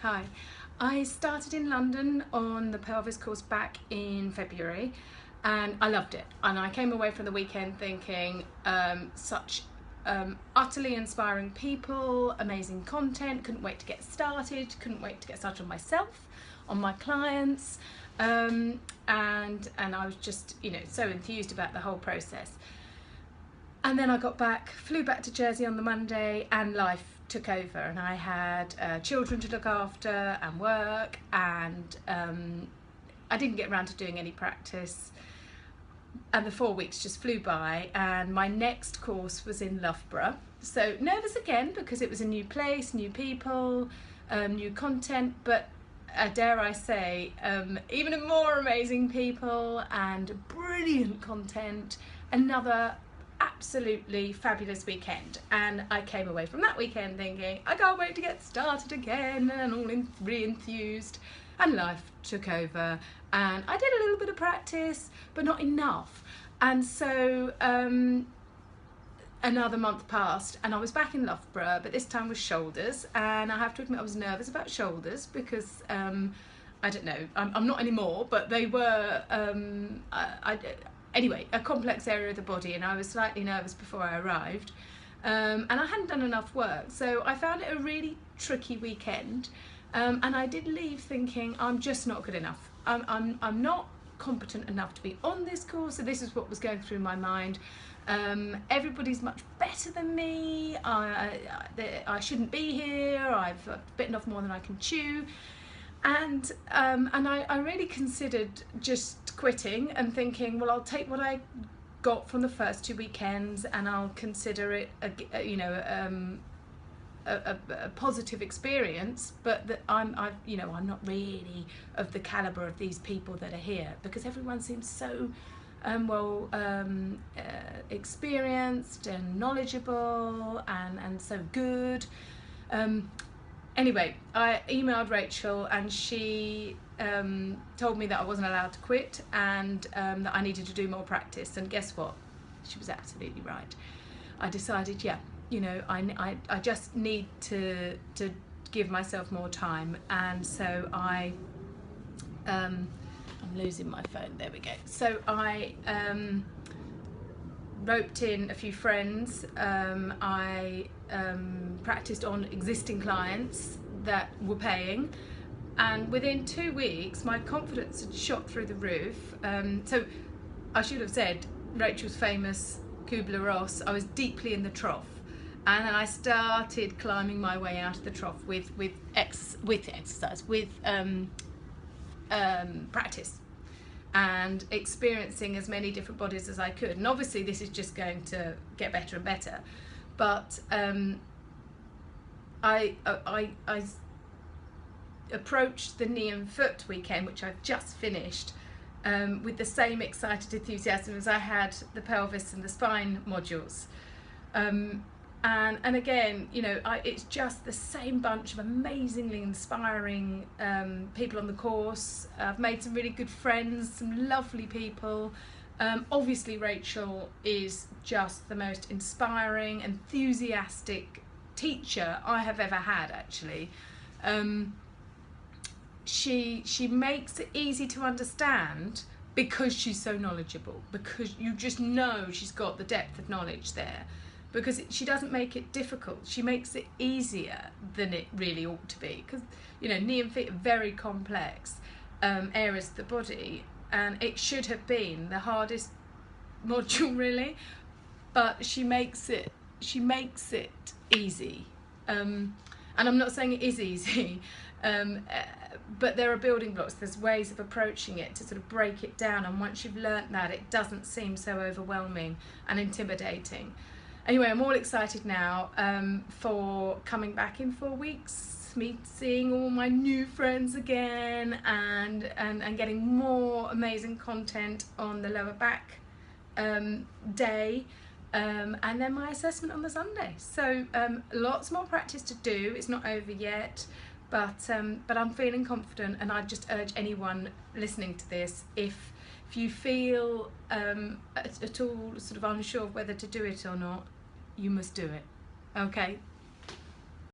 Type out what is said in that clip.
Hi. I started in London on the pelvis course back in February and I loved it. And I came away from the weekend thinking such utterly inspiring people, amazing content, couldn't wait to get started on myself, on my clients, and I was just, so enthused about the whole process. And then I got back, flew back to Jersey on the Monday, and life took over, and I had children to look after and work, and I didn't get around to doing any practice, and the 4 weeks just flew by, and my next course was in Loughborough. So nervous again because it was a new place, new people, new content, but dare I say, even more amazing people and brilliant content. Another absolutely fabulous weekend, and I came away from that weekend thinking I can't wait to get started again, and all re-enthused, and life took over, and I did a little bit of practice but not enough, and so another month passed and I was back in Loughborough, but this time with shoulders, and I have to admit I was nervous about shoulders because I don't know, I'm not anymore, but they were anyway, a complex area of the body, and I was slightly nervous before I arrived, and I hadn't done enough work, so I found it a really tricky weekend, and I did leave thinking I'm just not good enough. I'm not competent enough to be on this course, so this is what was going through my mind. Everybody's much better than me, I shouldn't be here, I've bitten off more than I can chew. And I really considered just quitting and thinking, well, I'll take what I got from the first 2 weekends and I'll consider it a positive experience, but that I'm not really of the caliber of these people that are here, because everyone seems so experienced and knowledgeable and so good. Anyway, I emailed Rachel, and she told me that I wasn't allowed to quit, and that I needed to do more practice, and guess what? She was absolutely right. I decided, I just need to give myself more time, and so I'm losing my phone, there we go. So I roped in a few friends. I practiced on existing clients that were paying, and within 2 weeks my confidence had shot through the roof. So I should have said Rachel's famous Kubler-Ross, I was deeply in the trough, and then I started climbing my way out of the trough with exercise, with practice, and experiencing as many different bodies as I could. And obviously this is just going to get better and better, but I approached the knee and foot weekend, which I've just finished, with the same excited enthusiasm as I had the pelvis and the spine modules. And again, it's just the same bunch of amazingly inspiring people on the course. I've made some really good friends, some lovely people. Obviously Rachel is just the most inspiring, enthusiastic teacher I have ever had, actually. She makes it easy to understand because she's so knowledgeable, because you just know she's got the depth of knowledge there. Because she doesn't make it difficult, she makes it easier than it really ought to be, because knee and feet are very complex areas of the body, and it should have been the hardest module really, but she makes it easy, and I'm not saying it is easy, but there are building blocks, there's ways of approaching it to sort of break it down, and once you've learnt that, it doesn't seem so overwhelming and intimidating. Anyway, I'm all excited now for coming back in 4 weeks, seeing all my new friends again, and getting more amazing content on the lower back day, and then my assessment on the Sunday. So lots more practice to do. It's not over yet, but I'm feeling confident, and I'd just urge anyone listening to this, if you feel at all sort of unsure of whether to do it or not, you must do it. Okay,